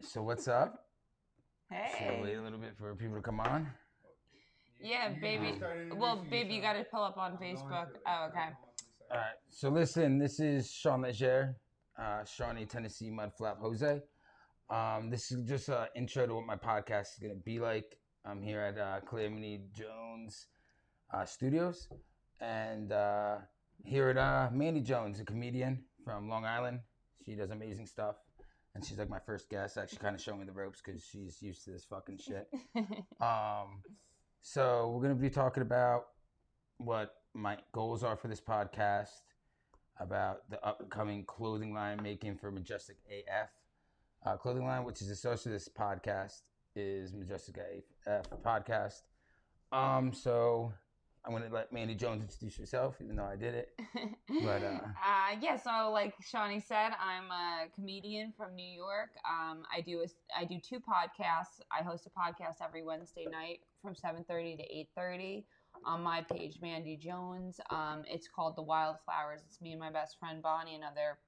So what's up? Should I wait Hey. a little bit for people to come on? Yeah, baby. Well, baby, you got to pull up on Facebook. Oh, okay. All right. So listen, this is Shawn-jose, Shawnee, Tennessee Mudflap Jose. This is just an intro to what my podcast is gonna be like. I'm here at Calamity Jones Studios, and here at Mandy Jones, a comedian from Long Island. She does amazing stuff. And she's like my first guest, actually kind of showing me the ropes because she's used to this fucking shit. So we're going to be talking about what my goals are for this podcast, about the upcoming clothing line making for Majestic AF. Clothing line, which is associated with this podcast, is Majestic AF podcast. So I'm going to let Mandy Jones introduce herself, even though I did it. But yeah, so like Shawnee said, I'm a comedian from New York. I do two podcasts. I host a podcast every Wednesday night from 7:30 to 8:30 on my page, Mandy Jones. It's called The Wildflowers. It's me and my best friend Bonnie, another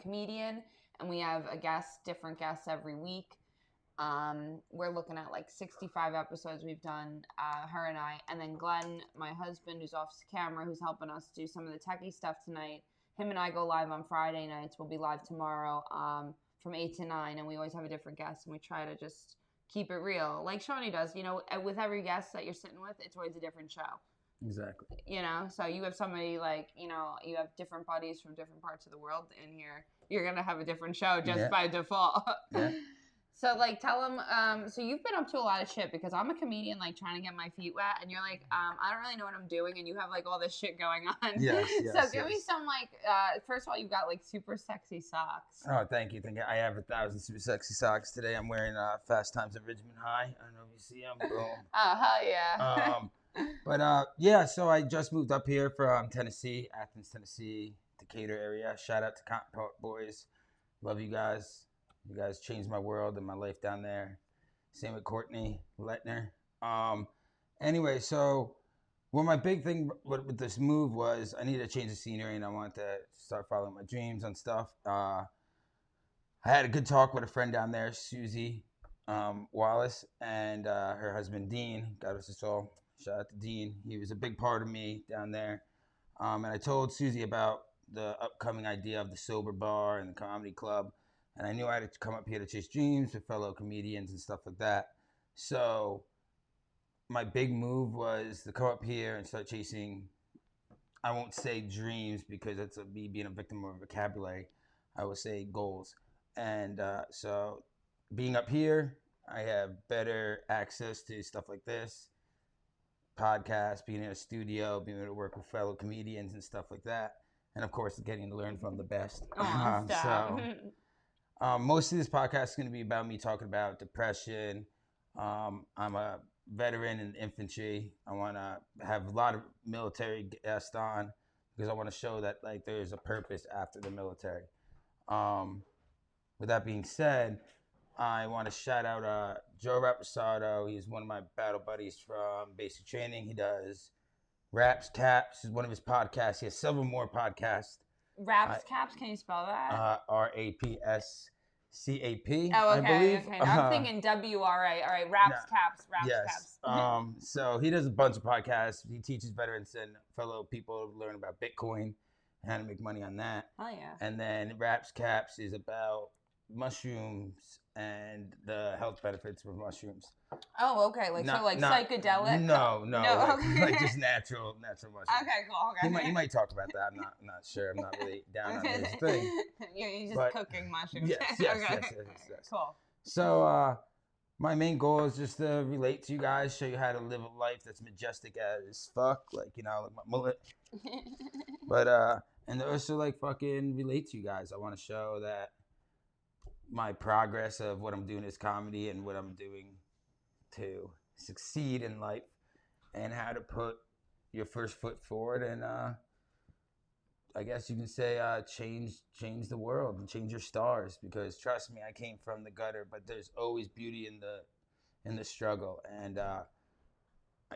comedian, and we have different guests every week. We're looking at like 65 episodes we've done, her and I, and then Glenn, my husband, who's off camera, who's helping us do some of the techie stuff tonight. Him and I go live on Friday nights. We'll be live tomorrow, from 8 to 9, and we always have a different guest, and we try to just keep it real, like Shawnee does. You know, with every guest that you're sitting with, it's always a different show. Exactly. You know, so you have somebody like, you know, you have different buddies from different parts of the world in here. You're gonna have a different show just by default. Yeah. So, like, tell them, so you've been up to a lot of shit because I'm a comedian, like, trying to get my feet wet, and you're like, I don't really know what I'm doing, and you have, like, all this shit going on. Yes, So give me some, like, first of all, you've got, like, super sexy socks. Oh, thank you. I have 1,000 super sexy socks today. I'm wearing Fast Times at Ridgemont High. I don't know if you see them. Boom. Oh, hell yeah. But yeah, so I just moved up here from Tennessee, Athens, Tennessee, Decatur area. Shout out to Cotton Park Boys. Love you guys. You guys changed my world and my life down there. Same with Courtney Letner. Anyway, so my big thing with this move was I needed to change the scenery and I wanted to start following my dreams and stuff. I had a good talk with a friend down there, Susie Wallace, and her husband, Dean. God bless his soul. Shout out to Dean. He was a big part of me down there. And I told Susie about the upcoming idea of the Sober Bar and the Comedy Club. And I knew I had to come up here to chase dreams with fellow comedians and stuff like that. So my big move was to come up here and start chasing, I won't say dreams because that's me being a victim of vocabulary. I would say goals. And so being up here, I have better access to stuff like this, podcasts, being in a studio, being able to work with fellow comedians and stuff like that. And of course, getting to learn from the best. Oh, stop. Most of this podcast is going to be about me talking about depression. I'm a veteran in infantry. I want to have a lot of military guests on because I want to show that like there's a purpose after the military. With that being said, I want to shout out Joe Raposado. He's one of my battle buddies from basic training. He does Raps Caps is one of his podcasts. He has several more podcasts. Raps Caps, can you spell that? RAPSCAP. Oh, okay, I believe. Okay. No, I'm thinking WRA. All right, Raps Caps. Caps. So he does a bunch of podcasts. He teaches veterans and fellow people to learn about Bitcoin and how to make money on that. Oh, yeah. And then Raps Caps is about mushrooms and the health benefits of mushrooms. Oh, okay. Like psychedelic? No. Okay. Like just natural mushrooms. Okay, cool. Okay. He might talk about that. I'm not sure. I'm not really down on his thing. You're just cooking mushrooms. Yes. Cool. So my main goal is just to relate to you guys, show you how to live a life that's majestic as fuck, like like my mullet. But and also like fucking relate to you guys. I want to show that my progress of what I'm doing is comedy and what I'm doing to succeed in life and how to put your first foot forward and I guess you can say change the world and change your stars, because trust me, I came from the gutter, but there's always beauty in the struggle. And I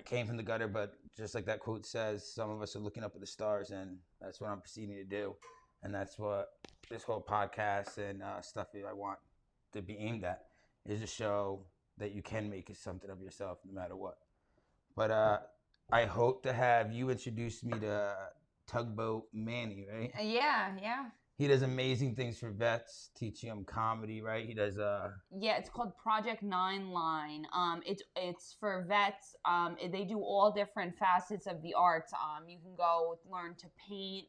came from the gutter, but just like that quote says, some of us are looking up at the stars, and that's what I'm proceeding to do. And that's what this whole podcast and stuff I want to be aimed at, is to show that you can make something of yourself no matter what. But I hope to have you introduce me to Tugboat Manny, right? Yeah, yeah. He does amazing things for vets, teaching them comedy, right? He does Yeah, it's called Project Nine Line. It's for vets. They do all different facets of the arts. You can go learn to paint.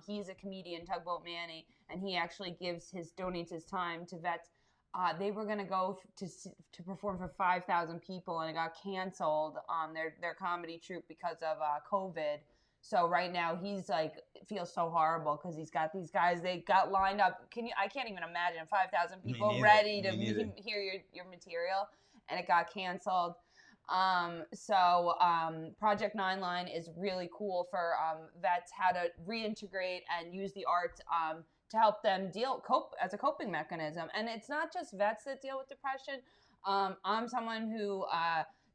He's a comedian, Tugboat Manny, and he actually donates his time to vets. They were gonna go to perform for 5,000 people, and it got canceled. Their comedy troupe because of COVID. So right now he's like feels so horrible because he's got these guys they got lined up. I can't even imagine 5,000 people ready to hear your material, and it got canceled. Project Nine Line is really cool for vets how to reintegrate and use the arts to help them cope as a coping mechanism. And it's not just vets that deal with depression. I'm someone who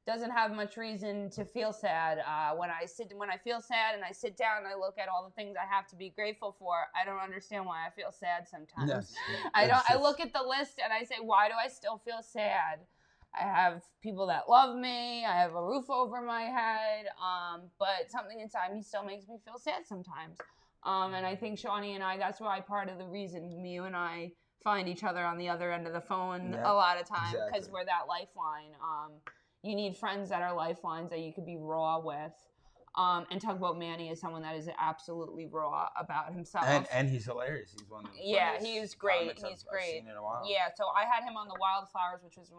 doesn't have much reason to feel sad. When I feel sad and I sit down and I look at all the things I have to be grateful for, I don't understand why I feel sad sometimes. Yes. I look at the list and I say, why do I still feel sad? I have people that love me. I have a roof over my head. But something inside me still makes me feel sad sometimes. And I think Shawnee and I, that's why part of the reason you and I find each other on the other end of the phone a lot of times, because we're that lifeline. You need friends that are lifelines that you could be raw with. And Tugboat Manny is someone that is absolutely raw about himself. And he's hilarious. He's one of the he's great. He's great. I've seen in a while. Yeah, so I had him on the Wildflowers, which was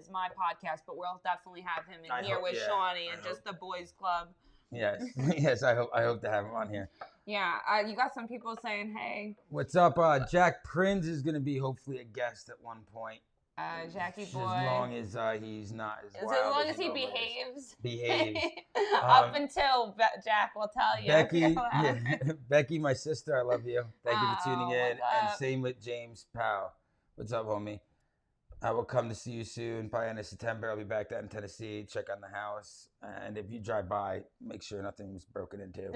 is my podcast, but we'll definitely have him in here with Shawnee and just the boys club. Yes, yes. I hope to have him on here. Yeah, you got some people saying, "Hey, what's up?" Jack Prince is going to be hopefully a guest at one point. Jackie boy. As long as he's not as wild. As long as he behaves. Behaves. Up until Jack will tell you. Becky, my sister, I love you. Thank you for tuning in. And same with James Powell. What's up, homie? I will come to see you soon. Probably end of September. I'll be back down in Tennessee. Check on the house. And if you drive by, make sure nothing's broken into.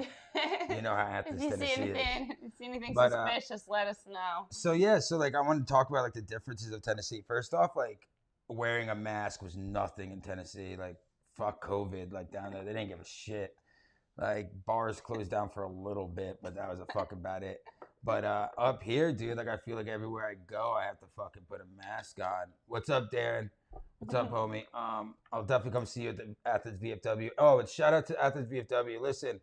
You know how Athens, Tennessee is. If you see anything suspicious, let us know. So I wanted to talk about like the differences of Tennessee. First off, like wearing a mask was nothing in Tennessee. Like fuck COVID, like down there, they didn't give a shit. Like bars closed down for a little bit, but that was a fuck about it. But up here, dude, like I feel like everywhere I go, I have to fucking put a mask on. What's up, Darren? What's up, homie? I'll definitely come see you at the Athens VFW. Oh, and shout out to Athens VFW. Listen,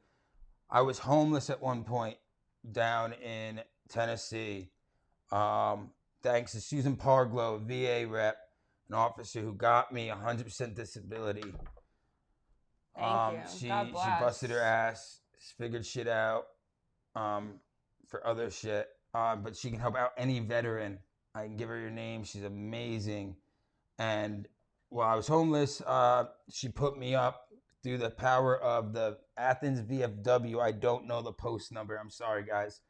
I was homeless at one point down in Tennessee. Thanks to Susan Parglow, VA rep, an officer who got me 100% disability. Thank you. She busted her ass, figured shit out for other shit. But she can help out any veteran. I can give her your name. She's amazing. And while I was homeless, she put me up through the power of the Athens VFW. I don't know the post number. I'm sorry, guys.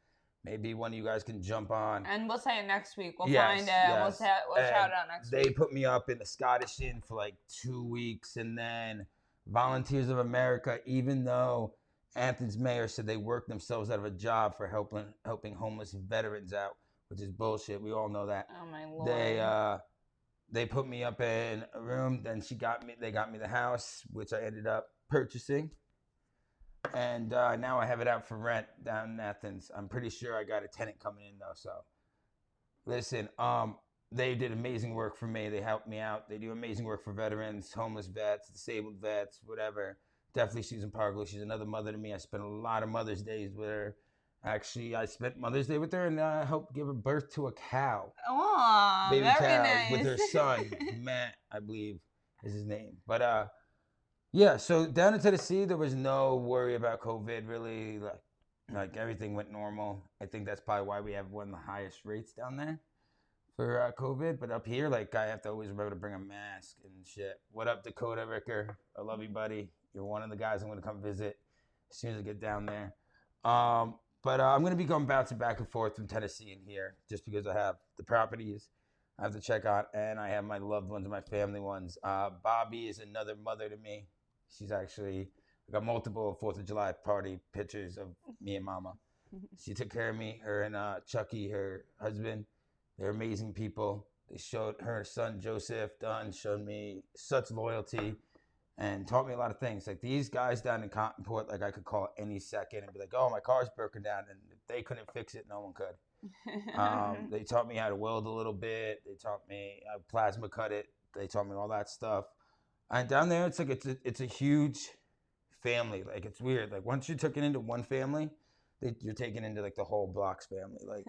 Maybe one of you guys can jump on. And we'll say it next week. We'll find it. Yes. We'll shout it out next week. They put me up in the Scottish Inn for like 2 weeks. And then Volunteers of America, even though Athens mayor said they worked themselves out of a job for helping homeless veterans out, which is bullshit. We all know that. Oh, my Lord. They put me up in a room. Then they got me the house, which I ended up purchasing. And now I have it out for rent down in Athens. I'm pretty sure I got a tenant coming in though. So listen, they did amazing work for me. They helped me out. They do amazing work for veterans, homeless vets, disabled vets, whatever. Definitely Susan Parglow. She's another mother to me. I spent a lot of Mother's Days with her. Actually, I spent Mother's Day with her and I helped give her birth to a cow. Oh, baby very cow nice. with her son, Matt, I believe is his name. But yeah, so down in Tennessee, there was no worry about COVID, really. Like everything went normal. I think that's probably why we have one of the highest rates down there for COVID. But up here, like I have to always remember to bring a mask and shit. What up, Dakota Ricker? I love you, buddy. You're one of the guys I'm going to come visit as soon as I get down there. But I'm going to be going bouncing back and forth from Tennessee and here just because I have the properties I have to check out and I have my loved ones and my family ones. Bobby is another mother to me. She's actually I got multiple 4th of July party pictures of me and Mama. She took care of me, her and Chucky, her husband. They're amazing people. They showed her son Joseph Dunn showed me such loyalty and taught me a lot of things. Like these guys down in Comptonport, like I could call any second and be like, "Oh, my car's broken down," and if they couldn't fix it, no one could. They taught me how to weld a little bit. They taught me how to plasma cut it. They taught me all that stuff. And down there, it's like it's a huge family. Like it's weird. Like once you're taken into one family, you're taken into like the whole block's family. Like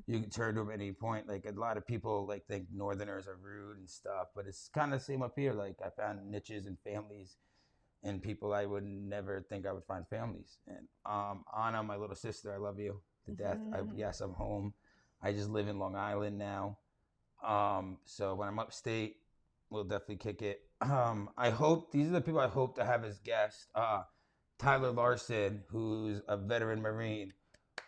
you can turn to them at any point. Like a lot of people like think Northerners are rude and stuff, but it's kind of the same up here. Like I found niches and families and people I would never think I would find families. And Anna, my little sister, I love you to death. Yes, I'm home. I just live in Long Island now. So when I'm upstate, we'll definitely kick it. I hope these are the people I hope to have as guests. Tyler Larson, who's a veteran Marine.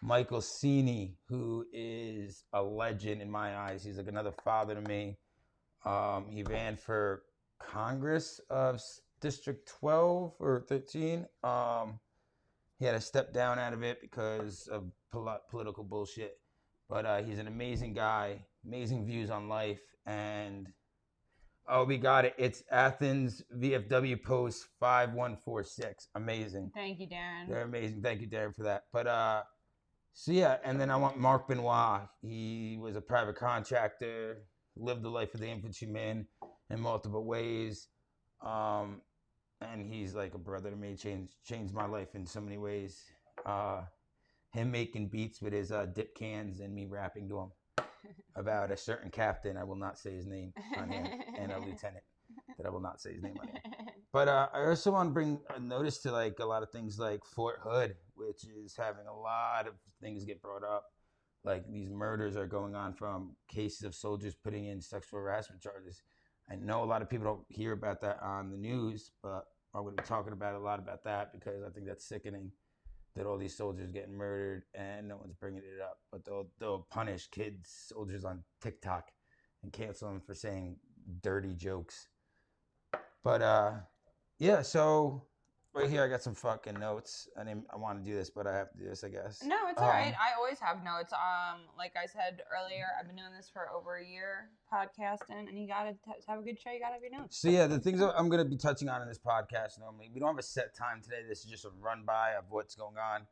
Michael Cini, who is a legend in my eyes. He's like another father to me. He ran for Congress of District 12 or 13. He had to step down out of it because of political bullshit. But he's an amazing guy, amazing views on life. And oh, we got it. It's Athens VFW Post 5146. Amazing. Thank you, Darren. They're amazing. Thank you, Darren, for that. But so yeah, and then I want Mark Benoit. He was a private contractor, lived the life of the infantryman in multiple ways. And he's like a brother to me. Changed my life in so many ways. Him making beats with his dip cans and me rapping to him about a certain captain. I will not say his name on here, and a lieutenant that I will not say his name on here. But I also want to bring a notice to like a lot of things like Fort Hood, which is having a lot of things get brought up. Like these murders are going on from cases of soldiers putting in sexual harassment charges. I know a lot of people don't hear about that on the news, but I'm going to be talking about a lot about that because I think that's sickening that all these soldiers getting murdered and no one's bringing it up. But they'll punish kids, soldiers on TikTok and cancel them for saying dirty jokes. But yeah, so right here I got some fucking notes. I want to do this, but I have to do this, I guess. No, it's all right. I always have notes. Like I said earlier, I've been doing this for over a year, podcasting, and you gotta have a good show. You gotta have your notes. So yeah, the things that I'm gonna be touching on in this podcast normally, we don't have a set time today. This is just a run by of what's going on.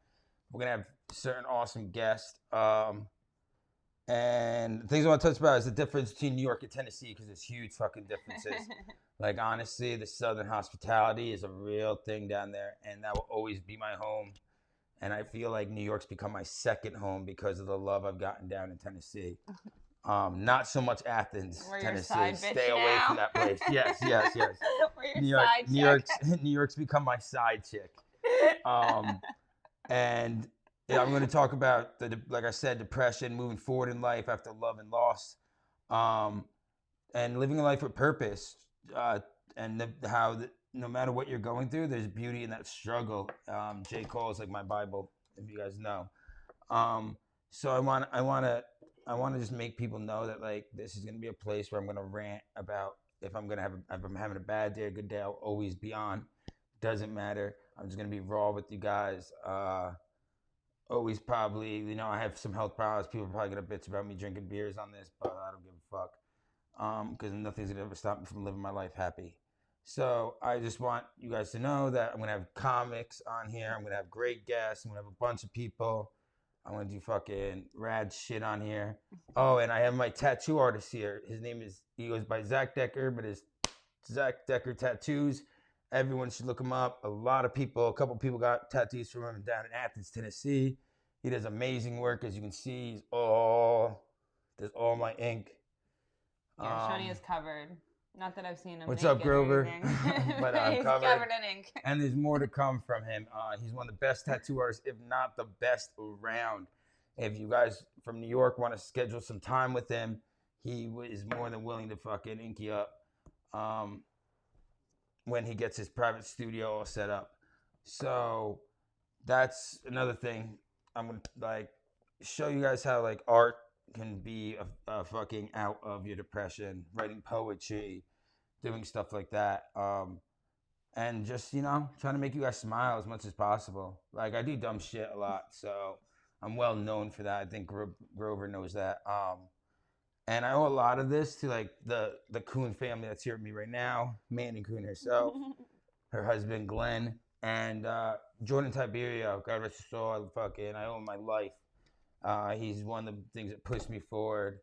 We're gonna have certain awesome guests. And the things I want to touch about is the difference between New York and Tennessee because there's huge fucking differences. Like honestly, the Southern hospitality is a real thing down there, and that will always be my home. And I feel like New York's become my second home because of the love I've gotten down in Tennessee. Not so much Athens, Tennessee. Stay away from that place. Yes. New York's become my side chick. And yeah, I'm going to talk about like I said, depression, moving forward in life after love and loss, and living a life with purpose. And how no matter what you're going through, there's beauty in that struggle. J. Cole is like my Bible, if you guys know. So I want to just make people know that like this is gonna be a place where I'm gonna rant about if I'm having a bad day or good day, I'll always be on. Doesn't matter. I'm just gonna be raw with you guys. Always probably, I have some health problems. People are probably gonna bitch about me drinking beers on this, but I don't give a fuck. Because nothing's gonna ever stop me from living my life happy. So I just want you guys to know that I'm gonna have comics on here. I'm gonna have great guests. I'm gonna have a bunch of people. I'm gonna do fucking rad shit on here. Oh, and I have my tattoo artist here. He goes by Zach Decker, but it's Zach Decker Tattoos. Everyone should look him up. A couple people got tattoos from him down in Athens, Tennessee. He does amazing work, as you can see. There's all my ink. Yeah, Shawnee is covered. Not that I've seen him. What's up, Grover? But I'm covered in ink. And there's more to come from him. He's one of the best tattoo artists, if not the best around. If you guys from New York want to schedule some time with him, he is more than willing to fucking ink you up when he gets his private studio all set up. So that's another thing. I'm going to like show you guys how like art can be a fucking out of your depression, writing poetry, doing stuff like that. And just, trying to make you guys smile as much as possible. Like I do dumb shit a lot, so I'm well known for that. I think Grover knows that. And I owe a lot of this to like the Coon family that's here with me right now. Mandy Coon herself, her husband Glenn, and Jordan Tiberio. God rest his soul. Fucking, I owe him my life. He's one of the things that pushed me forward,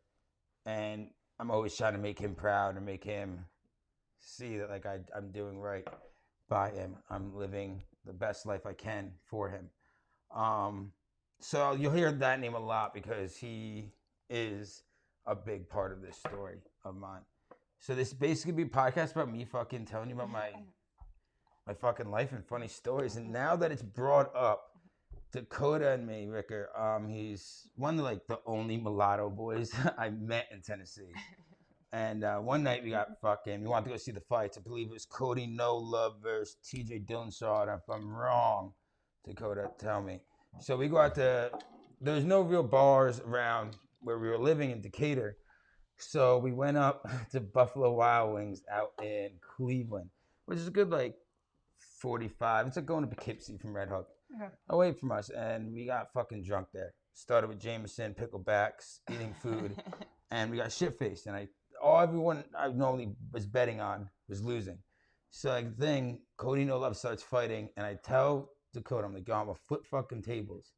and I'm always trying to make him proud and make him see that like I'm doing right by him. I'm living the best life I can for him. Um, so you'll hear that name a lot because he is a big part of this story of mine. So this basically be a podcast about me fucking telling you about my fucking life and funny stories. And now that it's brought up, Dakota and me, Ricker, he's one of like the only mulatto boys I met in Tennessee. And one night we wanted to go see the fights. I believe it was Cody No Love versus TJ Dillashaw. And if I'm wrong, Dakota, tell me. So we go out there's no real bars around where we were living in Decatur. So we went up to Buffalo Wild Wings out in Cleveland, which is a good like 45. It's like going to Poughkeepsie from Red Hook. Okay. Away from us. And we got fucking drunk there. Started with Jameson, picklebacks, eating food. And we got shit-faced. And everyone I normally was betting on was losing. So like the thing, Cody No Love starts fighting, and I tell Dakota, I'm like, yo, I'm gonna flip fucking tables,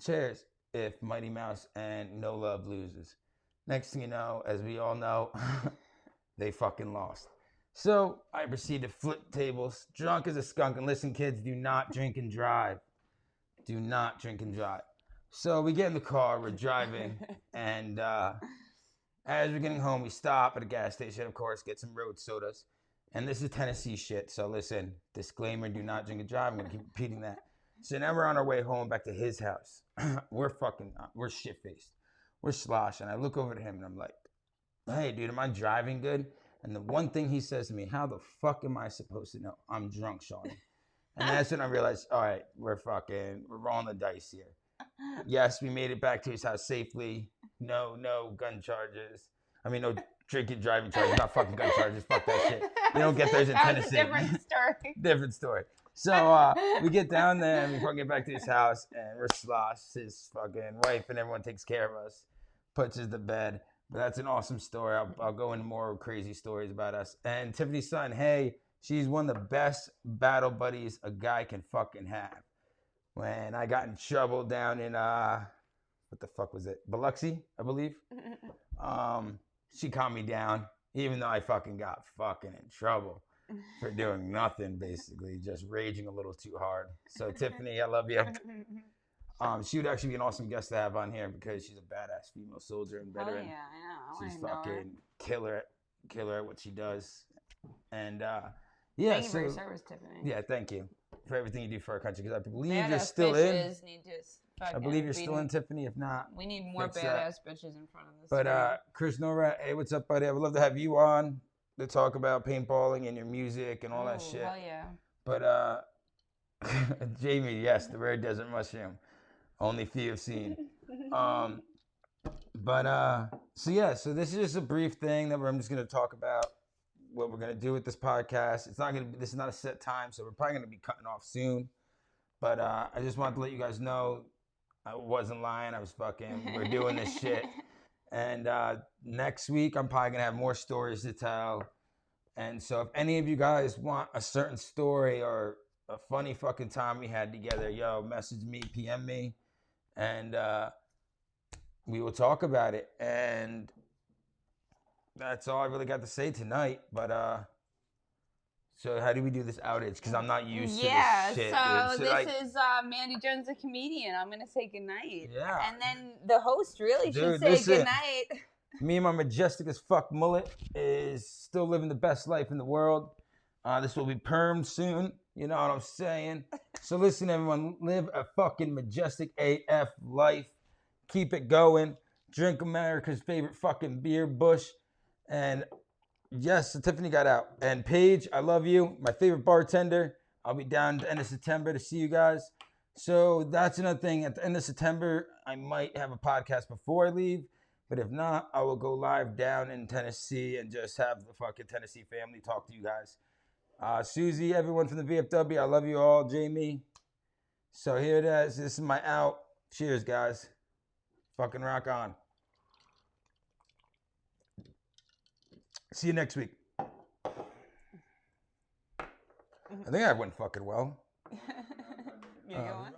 chairs, if Mighty Mouse and No Love loses. Next thing you know, as we all know, they fucking lost. So I proceed to flip tables, drunk as a skunk. And listen, kids, do not drink and drive. Do not drink and drive. So we get in the car, we're driving, and as we're getting home, we stop at a gas station, of course, get some road sodas. And this is Tennessee shit, so listen, disclaimer, do not drink and drive. I'm going to keep repeating that. So now we're on our way home back to his house. we're shit-faced. We're sloshing. I look over to him, and I'm like, hey, dude, am I driving good? And the one thing he says to me, how the fuck am I supposed to know? I'm drunk, Shawn. And that's when I realized, all right, we're rolling the dice here. Yes, we made it back to his house safely. No gun charges. I mean, no drinking, driving charges. Not fucking gun charges. Fuck that shit. You don't get those in Tennessee. That was a different story. Different story. So we get down there and we fucking get back to his house and we're sloshed. His fucking wife and everyone takes care of us, puts us to bed. But that's an awesome story. I'll go into more crazy stories about us. And Tiffany's son, hey, she's one of the best battle buddies a guy can fucking have. When I got in trouble down in what the fuck was it? Biloxi, I believe. She calmed me down, even though I fucking got fucking in trouble for doing nothing, basically, just raging a little too hard. So Tiffany, I love you. She would actually be an awesome guest to have on here because she's a badass female soldier and veteran. Oh yeah, I know. She's fucking killer at what she does. And yeah, thank you for your service, Tiffany. Yeah, thank you for everything you do for our country. Because I believe you're still in. I believe you're still in, Tiffany. If not, we need more badass bitches in front of us. But Chris Nora, hey, what's up, buddy? I would love to have you on to talk about paintballing and your music and all that shit. Hell yeah. But Jamie, yes, the rare desert mushroom, only few have seen. So this is just a brief thing that I'm just gonna talk about what we're gonna do with this podcast. This is not a set time, so we're probably gonna be cutting off soon. But I just wanted to let you guys know I wasn't lying. We're doing this shit. And next week, I'm probably going to have more stories to tell. And so if any of you guys want a certain story or a funny fucking time we had together, yo, message me, PM me, and we will talk about it. And that's all I really got to say tonight. But so how do we do this outage? Because I'm not used to this shit. So this is Mandy Jones, the comedian. I'm going to say goodnight. Yeah. And then the host really should say goodnight. Me and my majestic as fuck mullet is still living the best life in the world. This will be permed soon. You know what I'm saying? So listen, everyone. Live a fucking majestic AF life. Keep it going. Drink America's favorite fucking beer, Bush. And yes, so Tiffany got out. And Paige, I love you. My favorite bartender. I'll be down at the end of September to see you guys. So that's another thing. At the end of September, I might have a podcast before I leave. But if not, I will go live down in Tennessee and just have the fucking Tennessee family talk to you guys. Susie, everyone from the VFW, I love you all. Jamie. So here it is. This is my out. Cheers, guys. Fucking rock on. See you next week. I think that went fucking well. You going?